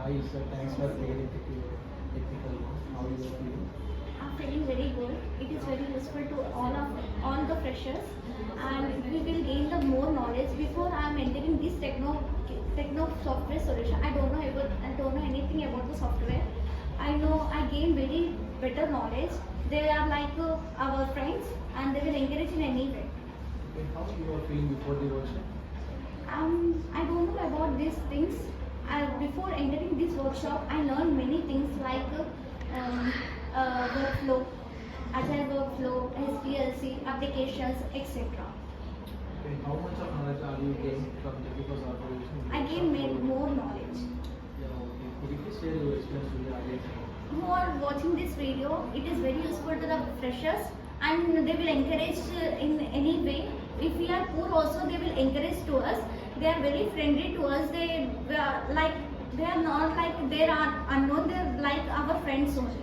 Hi sir, thanks for clearing technical. How are you feeling? I'm feeling very good. It is very useful to all the freshers, and we will gain the more knowledge before I am entering this techno software solution. I don't know anything about the software. I know I gain very better knowledge. They are like our friends, and they will encourage in any way. Okay, how you are feeling before the workshop? I don't know about these things. Before entering this workshop, I learned many things like um, workflow, agile workflow, SPLC, applications, etc. Okay, how much of knowledge are you gaining from Techqflow organization? I gained more knowledge. Yeah, okay. Could you please share your experience with the audience? Who are watching this video, it is very useful to the freshers, and they will encourage in any way. If we are poor also, they will encourage to us. They are very friendly to us. They are not like they are unknown. They are like our friends only.